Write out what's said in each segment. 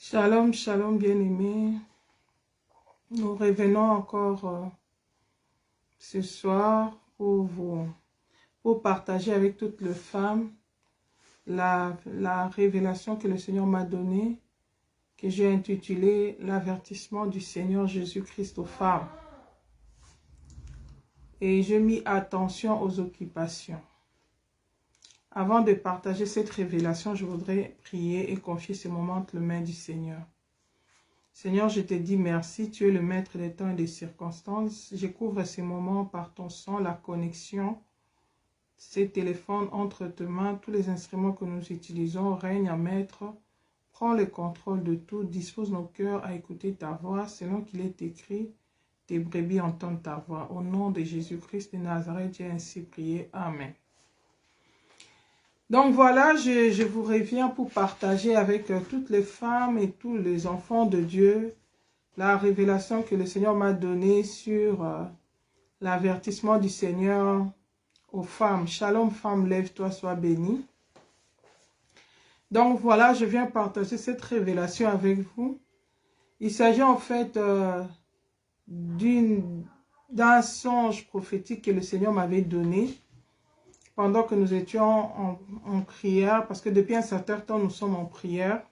Shalom, shalom bien-aimés. Nous revenons encore ce soir pour partager avec toutes les femmes la révélation que le Seigneur m'a donnée, que j'ai intitulée l'avertissement du Seigneur Jésus-Christ aux femmes. Et j'ai mis attention aux occupations. Avant de partager cette révélation, je voudrais prier et confier ce moment entre les mains du Seigneur. Seigneur, je te dis merci, tu es le maître des temps et des circonstances. Je couvre ces moments par ton sang, la connexion, ces téléphones entre tes mains, tous les instruments que nous utilisons, règne à maître. Prends le contrôle de tout, dispose nos cœurs à écouter ta voix, selon qu'il est écrit, tes brebis entendent ta voix. Au nom de Jésus-Christ de Nazareth, j'ai ainsi prié. Amen. Donc voilà, je vous reviens pour partager avec toutes les femmes et tous les enfants de Dieu la révélation que le Seigneur m'a donnée sur l'avertissement du Seigneur aux femmes. Shalom femme, lève-toi, sois bénie. Donc voilà, je viens partager cette révélation avec vous. Il s'agit en fait d'un songe prophétique que le Seigneur m'avait donné pendant que nous étions en prière, parce que depuis un certain temps, nous sommes en prière.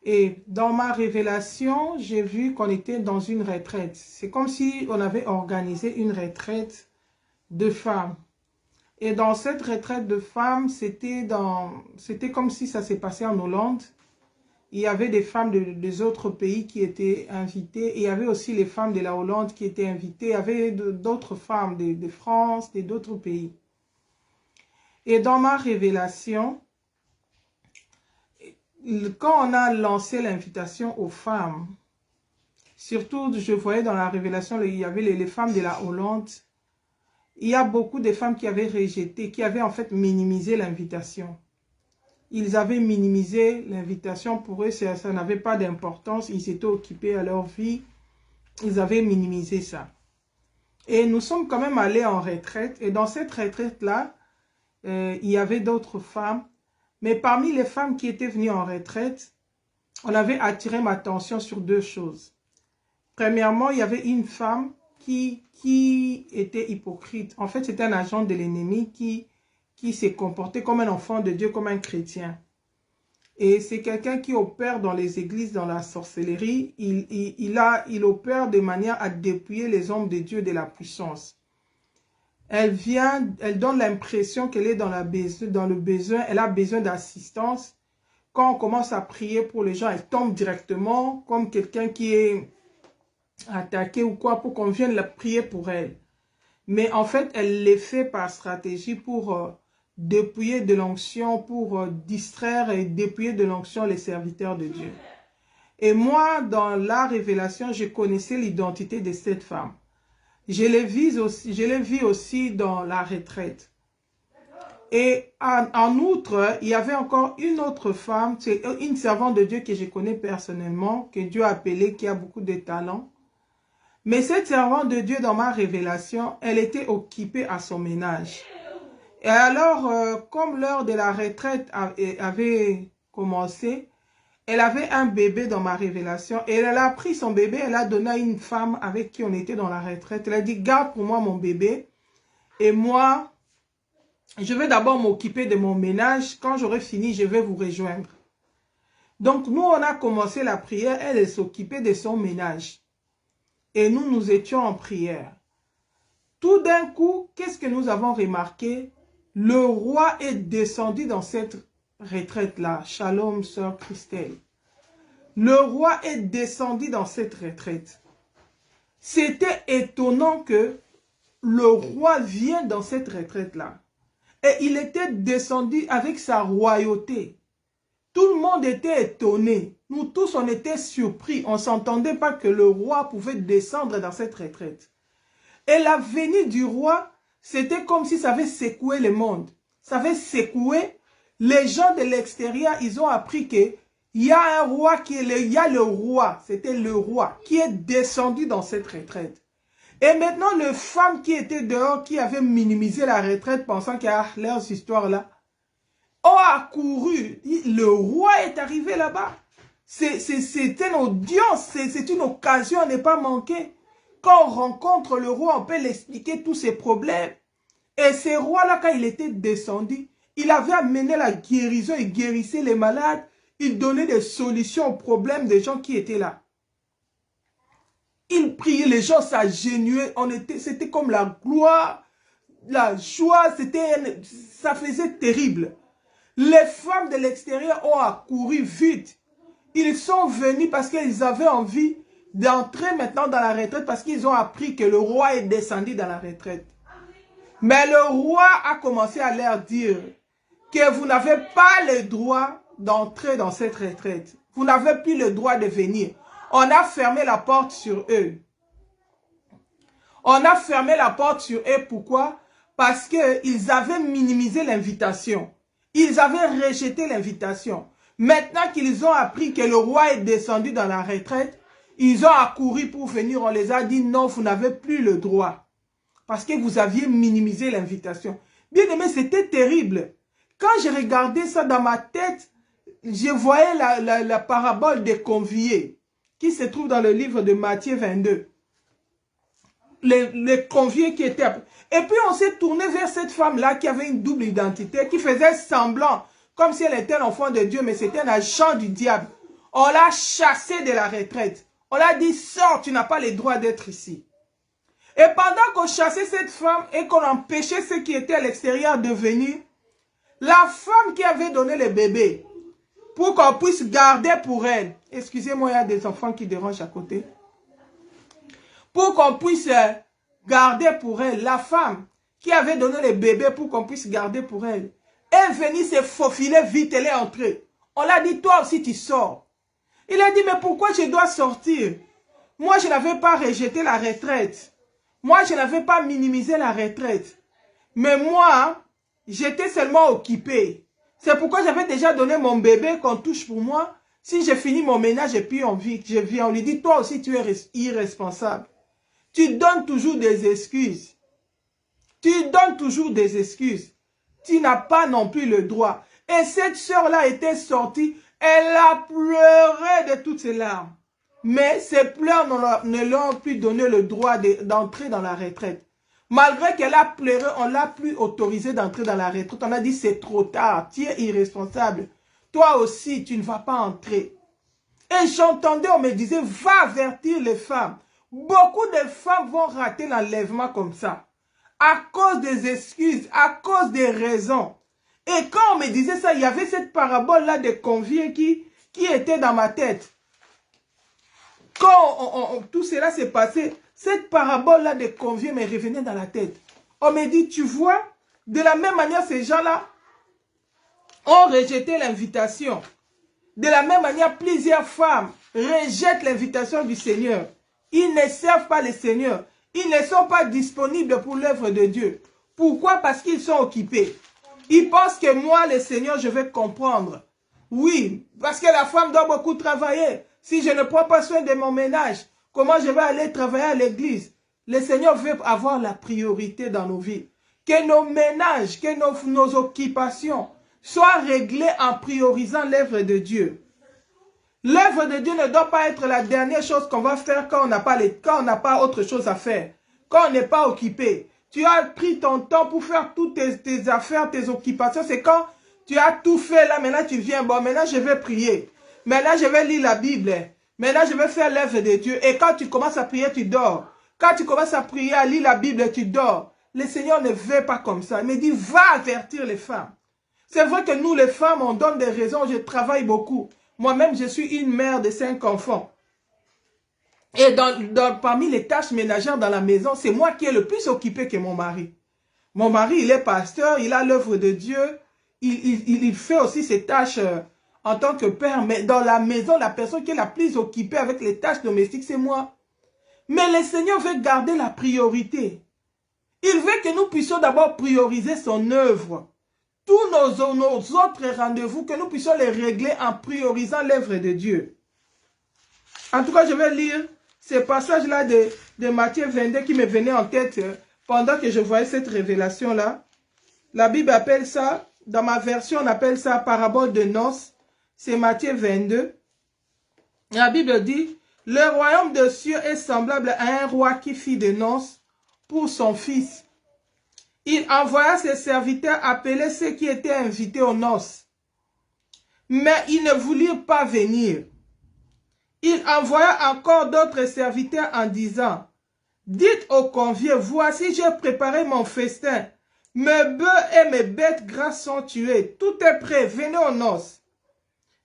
Et dans ma révélation, j'ai vu qu'on était dans une retraite. C'est comme si on avait organisé une retraite de femmes. Et dans cette retraite de femmes, c'était comme si ça s'est passé en Hollande. Il y avait des femmes des autres pays qui étaient invitées. Et il y avait aussi les femmes de la Hollande qui étaient invitées. Il y avait d'autres femmes de France, d'autres pays. Et dans ma révélation, quand on a lancé l'invitation aux femmes, surtout je voyais dans la révélation, il y avait les femmes de la Hollande, il y a beaucoup de femmes qui avaient rejeté, qui avaient en fait minimisé l'invitation. Ils avaient minimisé l'invitation, pour eux ça n'avait pas d'importance, ils étaient occupés à leur vie, ils avaient minimisé ça. Et nous sommes quand même allés en retraite, et dans cette retraite-là, il y avait d'autres femmes, mais parmi les femmes qui étaient venues en retraite, on avait attiré ma attention sur deux choses. Premièrement, il y avait une femme qui était hypocrite. En fait, c'était un agent de l'ennemi qui s'est comporté comme un enfant de Dieu, comme un chrétien. Et c'est quelqu'un qui opère dans les églises, dans la sorcellerie. Il opère de manière à dépouiller les hommes de Dieu de la puissance. Elle donne l'impression qu'elle est dans le besoin, elle a besoin d'assistance. Quand on commence à prier pour les gens, elle tombe directement comme quelqu'un qui est attaqué ou quoi, pour qu'on vienne la prier pour elle. Mais en fait, elle le fait par stratégie pour dépouiller de l'onction, pour distraire et dépouiller de l'onction les serviteurs de Dieu. Et moi, dans la révélation, je connaissais l'identité de cette femme. Je l'ai vu aussi dans la retraite. Et en outre, il y avait encore une autre femme, c'est une servante de Dieu que je connais personnellement, que Dieu a appelée, qui a beaucoup de talent. Mais cette servante de Dieu, dans ma révélation, elle était occupée à son ménage. Et alors, comme l'heure de la retraite avait commencé, elle avait un bébé dans ma révélation et elle a pris son bébé, elle a donné à une femme avec qui on était dans la retraite. Elle a dit, garde pour moi mon bébé et moi, je vais d'abord m'occuper de mon ménage. Quand j'aurai fini, je vais vous rejoindre. Donc nous, on a commencé la prière, elle s'occupait de son ménage. Et nous étions en prière. Tout d'un coup, qu'est-ce que nous avons remarqué? Le roi est descendu dans cette retraite-là. Shalom, sœur Christelle. Le roi est descendu dans cette retraite. C'était étonnant que le roi vienne dans cette retraite-là. Et il était descendu avec sa royauté. Tout le monde était étonné. Nous tous, on était surpris. On ne s'entendait pas que le roi pouvait descendre dans cette retraite. Et la venue du roi, c'était comme si ça avait secoué le monde. Ça avait secoué. Les gens de l'extérieur, ils ont appris qu'il y a un roi il y a le roi, c'était le roi qui est descendu dans cette retraite. Et maintenant, les femmes qui étaient dehors, qui avaient minimisé la retraite, pensant qu'il y a leurs histoires là, ont accouru. Le roi est arrivé là-bas. C'est une audience, c'est une occasion à ne pas manquer. Quand on rencontre le roi, on peut l'expliquer tous ses problèmes. Et ce roi-là, quand il était descendu, il avait amené la guérison, il guérissait les malades, il donnait des solutions aux problèmes des gens qui étaient là. Il priait, les gens s'agenouillaient, c'était comme la gloire, la joie, ça faisait terrible. Les femmes de l'extérieur ont accouru vite. Ils sont venus parce qu'ils avaient envie d'entrer maintenant dans la retraite parce qu'ils ont appris que le roi est descendu dans la retraite. Mais le roi a commencé à leur dire que vous n'avez pas le droit d'entrer dans cette retraite. Vous n'avez plus le droit de venir. On a fermé la porte sur eux. On a fermé la porte sur eux. Pourquoi? Parce qu'ils avaient minimisé l'invitation. Ils avaient rejeté l'invitation. Maintenant qu'ils ont appris que le roi est descendu dans la retraite, ils ont accouru pour venir. On les a dit non, vous n'avez plus le droit. Parce que vous aviez minimisé l'invitation. Bien aimé, c'était terrible. Quand j'ai regardé ça dans ma tête, je voyais la parabole des conviés qui se trouve dans le livre de Matthieu 22. Les conviés qui étaient... Et puis on s'est tourné vers cette femme-là qui avait une double identité, qui faisait semblant, comme si elle était l'enfant de Dieu, mais c'était un agent du diable. On l'a chassée de la retraite. On l'a dit, sors, tu n'as pas le droit d'être ici. Et pendant qu'on chassait cette femme et qu'on empêchait ceux qui étaient à l'extérieur de venir, la femme qui avait donné le bébé, pour qu'on puisse garder pour elle, excusez-moi, il y a des enfants qui dérangent à côté, pour qu'on puisse garder pour elle, la femme qui avait donné le bébé pour qu'on puisse garder pour elle, est venue se faufiler vite, elle est entrée. On l'a dit, toi aussi tu sors. Il a dit, mais pourquoi je dois sortir? Moi, je n'avais pas rejeté la retraite. Moi, je n'avais pas minimisé la retraite. Mais moi, j'étais seulement occupé. C'est pourquoi j'avais déjà donné mon bébé qu'on touche pour moi. Si j'ai fini mon ménage et puis je viens, on lui dit, toi aussi tu es irresponsable. Tu donnes toujours des excuses. Tu donnes toujours des excuses. Tu n'as pas non plus le droit. Et cette sœur-là était sortie. Elle a pleuré de toutes ses larmes. Mais ses pleurs ne lui ont plus donné le droit d'entrer dans la retraite. Malgré qu'elle a pleuré, on ne l'a plus autorisé d'entrer dans la retraite. On a dit c'est trop tard, tu es irresponsable. Toi aussi, tu ne vas pas entrer. Et j'entendais, on me disait, va avertir les femmes. Beaucoup de femmes vont rater l'enlèvement comme ça. À cause des excuses, à cause des raisons. Et quand on me disait ça, il y avait cette parabole-là de conviés qui était dans ma tête. Quand tout cela s'est passé, cette parabole-là de conviés me revenait dans la tête. On me dit, tu vois, de la même manière, ces gens-là ont rejeté l'invitation. De la même manière, plusieurs femmes rejettent l'invitation du Seigneur. Ils ne servent pas le Seigneur. Ils ne sont pas disponibles pour l'œuvre de Dieu. Pourquoi? Parce qu'ils sont occupés. Ils pensent que moi, le Seigneur, je vais comprendre. Oui, parce que la femme doit beaucoup travailler. Si je ne prends pas soin de mon ménage, comment je vais aller travailler à l'église? Le Seigneur veut avoir la priorité dans nos vies. Que nos ménages, que nos occupations soient réglées en priorisant l'œuvre de Dieu. L'œuvre de Dieu ne doit pas être la dernière chose qu'on va faire quand on n'a pas autre chose à faire. Quand on n'est pas occupé. Tu as pris ton temps pour faire toutes tes affaires, tes occupations. C'est quand tu as tout fait là, maintenant tu viens. Bon, maintenant je vais prier. Maintenant je vais lire la Bible. Maintenant je vais faire l'œuvre de Dieu. Et quand tu commences à prier, tu dors. Quand tu commences à prier, à lire la Bible, tu dors. Le Seigneur ne veut pas comme ça. Il me dit, va avertir les femmes. C'est vrai que nous les femmes, on donne des raisons. Je travaille beaucoup. Moi-même, je suis une mère de 5 enfants. Et parmi les tâches ménagères dans la maison, c'est moi qui est le plus occupé que mon mari. Mon mari, il est pasteur, il a l'œuvre de Dieu. Il fait aussi ses tâches en tant que père. Mais dans la maison, la personne qui est la plus occupée avec les tâches domestiques, c'est moi. Mais le Seigneur veut garder la priorité. Il veut que nous puissions d'abord prioriser son œuvre. Tous nos autres rendez-vous, que nous puissions les régler en priorisant l'œuvre de Dieu. En tout cas, je vais lire ces passages-là de Matthieu 22 qui me venaient en tête pendant que je voyais cette révélation-là. La Bible appelle ça, dans ma version, on appelle ça parabole de noces. C'est Matthieu 22. La Bible dit, le royaume des cieux est semblable à un roi qui fit des noces pour son fils. Il envoya ses serviteurs appeler ceux qui étaient invités aux noces. Mais ils ne voulurent pas venir. Il envoya encore d'autres serviteurs en disant, dites aux conviés, voici j'ai préparé mon festin. Mes bœufs et mes bêtes grasses sont tués. Tout est prêt, venez aux noces.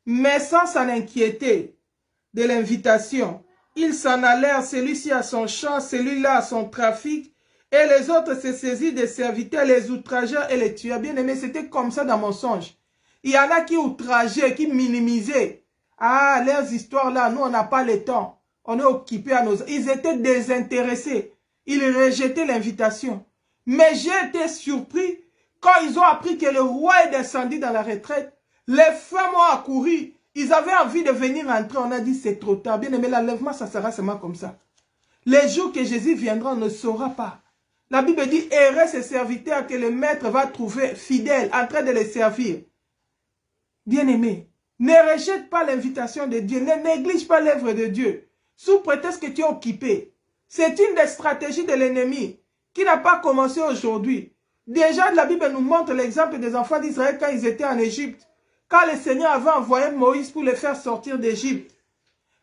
Mais sans s'en inquiéter de l'invitation, ils s'en allèrent, celui-ci à son champ, celui-là à son trafic, et les autres se saisirent des serviteurs, les outrageurs et les tueurs. Bien aimé, c'était comme ça dans mon songe. Il y en a qui outrageaient, qui minimisaient. Ah, leurs histoires là, nous on n'a pas le temps. On est occupés à nos... Ils étaient désintéressés. Ils rejetaient l'invitation. Mais j'ai été surpris quand ils ont appris que le roi est descendu dans la retraite. Les femmes ont accouru. Ils avaient envie de venir entrer. On a dit c'est trop tard. Bien aimé, l'enlèvement, ça sera seulement comme ça. Les jours que Jésus viendra, on ne saura pas. La Bible dit, errez ces serviteurs que le maître va trouver fidèles, en train de les servir. Bien aimé, ne rejette pas l'invitation de Dieu. Ne néglige pas l'œuvre de Dieu. Sous prétexte que tu es occupé. C'est une des stratégies de l'ennemi qui n'a pas commencé aujourd'hui. Déjà, la Bible nous montre l'exemple des enfants d'Israël quand ils étaient en Égypte. Quand le Seigneur avait envoyé Moïse pour les faire sortir d'Égypte.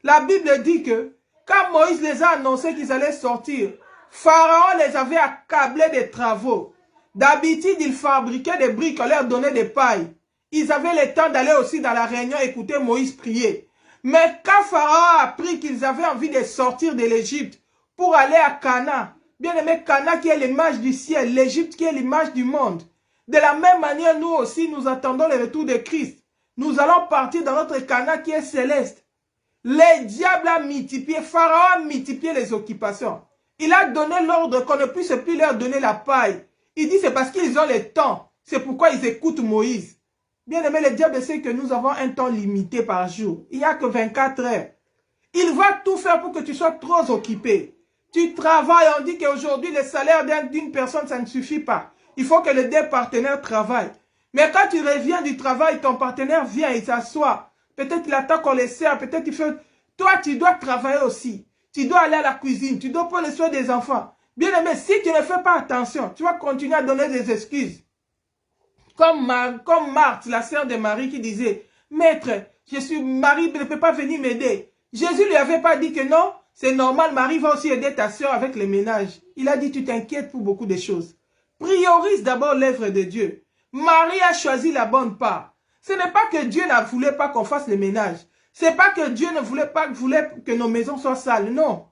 La Bible dit que quand Moïse les a annoncé qu'ils allaient sortir, Pharaon les avait accablés des travaux. D'habitude, ils fabriquaient des briques, on leur donnait des pailles. Ils avaient le temps d'aller aussi dans la réunion écouter Moïse prier. Mais quand Pharaon a appris qu'ils avaient envie de sortir de l'Égypte pour aller à Canaan, bien aimé, Canaan qui est l'image du ciel, l'Égypte qui est l'image du monde. De la même manière, nous aussi, nous attendons le retour de Christ. Nous allons partir dans notre Canaan qui est céleste. Le diable a multiplié, Pharaon a multiplié les occupations. Il a donné l'ordre qu'on ne puisse plus leur donner la paille. Il dit c'est parce qu'ils ont le temps. C'est pourquoi ils écoutent Moïse. Bien aimé, le diable sait que nous avons un temps limité par jour. Il n'y a que 24 heures. Il va tout faire pour que tu sois trop occupé. Tu travailles, on dit qu'aujourd'hui, le salaire d'une personne, ça ne suffit pas. Il faut que les deux partenaires travaillent. Mais quand tu reviens du travail, ton partenaire vient, il s'assoit. Peut-être il attend qu'on les sert, peut-être il fait... Toi, tu dois travailler aussi. Tu dois aller à la cuisine, tu dois prendre le soin des enfants. Bien aimé, si tu ne fais pas attention, tu vas continuer à donner des excuses. Comme Marthe, la sœur de Marie qui disait, Maître, Marie ne peut pas venir m'aider. Jésus lui avait pas dit que non, c'est normal, Marie va aussi aider ta sœur avec le ménage. Il a dit, tu t'inquiètes pour beaucoup de choses. Priorise d'abord l'œuvre de Dieu. Marie a choisi la bonne part. Ce n'est pas que Dieu ne voulait pas qu'on fasse le ménage. Ce n'est pas que Dieu ne voulait que nos maisons soient sales. Non.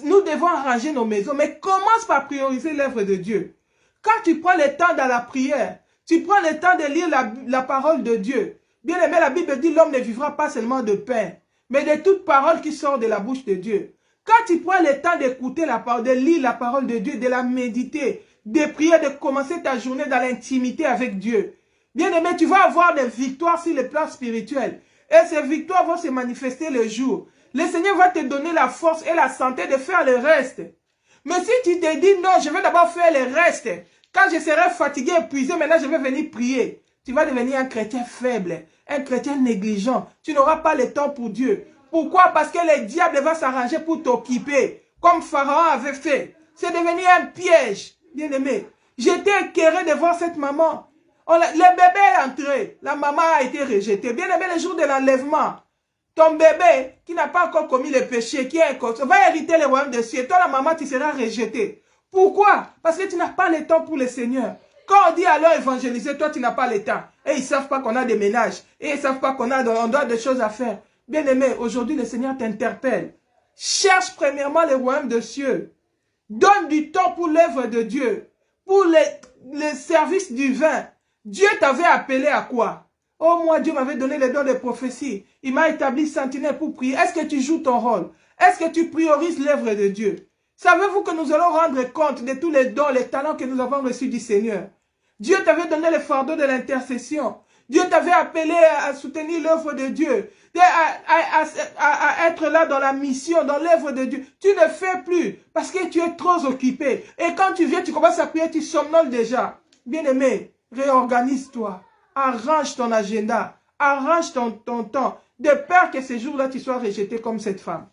Nous devons arranger nos maisons. Mais commence par prioriser l'œuvre de Dieu. Quand tu prends le temps dans la prière, tu prends le temps de lire la parole de Dieu. Bien aimé, la Bible dit l'homme ne vivra pas seulement de pain, mais de toute parole qui sort de la bouche de Dieu. Quand tu prends le temps d'écouter la parole, de lire la parole de Dieu, de la méditer, de prier, de commencer ta journée dans l'intimité avec Dieu. Bien aimé, tu vas avoir des victoires sur le plan spirituel. Et ces victoires vont se manifester le jour. Le Seigneur va te donner la force et la santé de faire le reste. Mais si tu te dis non, je vais d'abord faire le reste. Quand je serai fatigué, épuisé, maintenant je vais venir prier. Tu vas devenir un chrétien faible, un chrétien négligent. Tu n'auras pas le temps pour Dieu. Pourquoi? Parce que le diable va s'arranger pour t'occuper, comme Pharaon avait fait. C'est devenu un piège, bien aimé. J'étais écœuré de voir cette maman. Le bébé est entré, la maman a été rejetée. Bien aimé, le jour de l'enlèvement, ton bébé qui n'a pas encore commis le péché, qui est inconscient, va hériter le royaume des cieux. Toi, la maman, tu seras rejetée. Pourquoi? Parce que tu n'as pas le temps pour le Seigneur. Quand on dit alors évangéliser, toi, tu n'as pas le temps. Et ils ne savent pas qu'on a des ménages. Et ils ne savent pas qu'on doit des choses à faire. Bien aimé, aujourd'hui, le Seigneur t'interpelle. Cherche premièrement le royaume des cieux. Donne du temps pour l'œuvre de Dieu. Pour le service divin. Dieu t'avait appelé à quoi? Oh, moi, Dieu m'avait donné le don de prophétie. Il m'a établi sentinelle pour prier. Est-ce que tu joues ton rôle? Est-ce que tu priorises l'œuvre de Dieu? Savez-vous que nous allons rendre compte de tous les dons, les talents que nous avons reçus du Seigneur? Dieu t'avait donné le fardeau de l'intercession. Dieu t'avait appelé à soutenir l'œuvre de Dieu, à être là dans la mission, dans l'œuvre de Dieu. Tu ne fais plus parce que tu es trop occupé. Et quand tu viens, tu commences à prier, tu somnoles déjà. Bien-aimé, réorganise-toi. Arrange ton agenda. Arrange ton temps, de peur que ce jour-là, tu sois rejeté comme cette femme.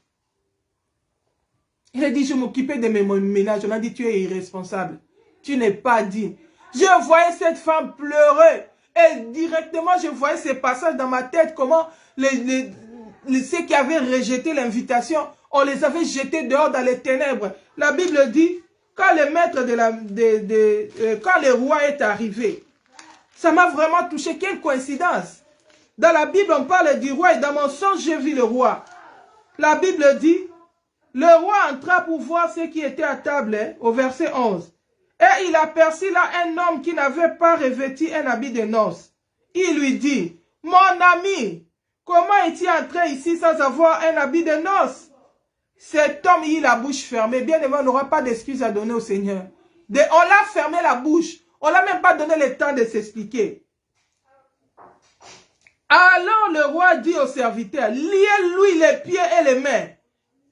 Il a dit, je m'occupais de mes ménages. On a dit, tu es irresponsable. Tu n'es pas digne. Je voyais cette femme pleurer. Et directement, je voyais ces passages dans ma tête, comment ceux qui avaient rejeté l'invitation, on les avait jetés dehors dans les ténèbres. La Bible dit, quand le maître quand le roi est arrivé, ça m'a vraiment touché. Quelle coïncidence! Dans la Bible, on parle du roi et dans mon songe, j'ai vu le roi. La Bible dit, le roi entra pour voir ceux qui étaient à table, au verset 11. Et il aperçut là un homme qui n'avait pas revêtu un habit de noces. Il lui dit, mon ami, comment es-tu entré ici sans avoir un habit de noces? Cet homme, il a la bouche fermée. Bien évidemment, on n'aura pas d'excuses à donner au Seigneur. On l'a fermé la bouche. On ne l'a même pas donné le temps de s'expliquer. Alors le roi dit au serviteur, liez-lui les pieds et les mains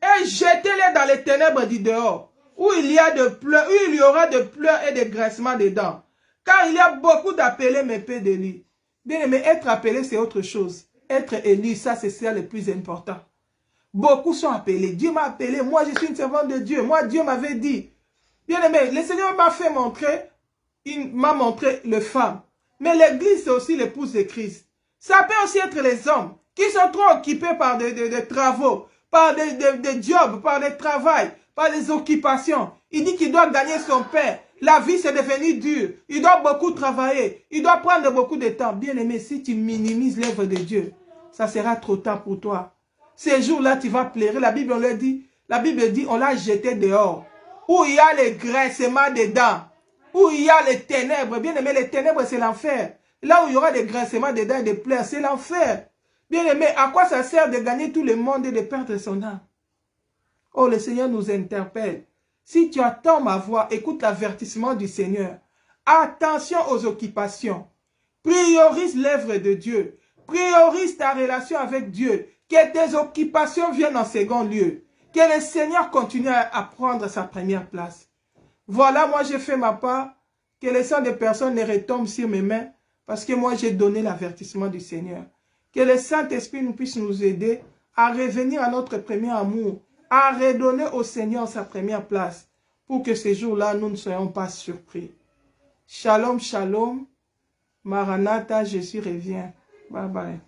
et jetez-les dans les ténèbres du dehors, où il y aura de pleurs et de graissements dedans. Car il y a beaucoup d'appelés, mais peu d'élus. Bien aimé, être appelé, c'est autre chose. Être élu, ça, c'est ça le plus important. Beaucoup sont appelés. Dieu m'a appelé. Moi, je suis une servante de Dieu. Moi, Dieu m'avait dit. Bien aimé, le Seigneur m'a fait montrer, il m'a montré les femmes. Mais l'église, c'est aussi l'épouse de Christ. Ça peut aussi être les hommes qui sont trop occupés par des travaux, par des jobs, par des travails, par des occupations. Il dit qu'il doit gagner son pain. La vie, c'est devenu dur. Il doit beaucoup travailler. Il doit prendre beaucoup de temps. Bien aimé, si tu minimises l'œuvre de Dieu, ça sera trop tard pour toi. Ces jours-là, tu vas pleurer. La Bible dit, on l'a jeté dehors. Où il y a les graissements dedans. Où il y a les ténèbres. Bien aimé, les ténèbres, c'est l'enfer. Là où il y aura des graissements dedans et des pleurs, c'est l'enfer. Bien aimé, à quoi ça sert de gagner tout le monde et de perdre son âme? Oh, le Seigneur nous interpelle. Si tu attends ma voix, écoute l'avertissement du Seigneur. Attention aux occupations. Priorise l'œuvre de Dieu. Priorise ta relation avec Dieu. Que tes occupations viennent en second lieu. Que le Seigneur continue à prendre sa première place. Voilà, moi j'ai fait ma part. Que le sang des personnes ne retombe sur mes mains. Parce que moi j'ai donné l'avertissement du Seigneur. Que le Saint-Esprit nous puisse nous aider à revenir à notre premier amour. À redonner au Seigneur sa première place. Pour que ces jours-là, nous ne soyons pas surpris. Shalom, shalom. Maranatha, Jésus revient. Bye bye.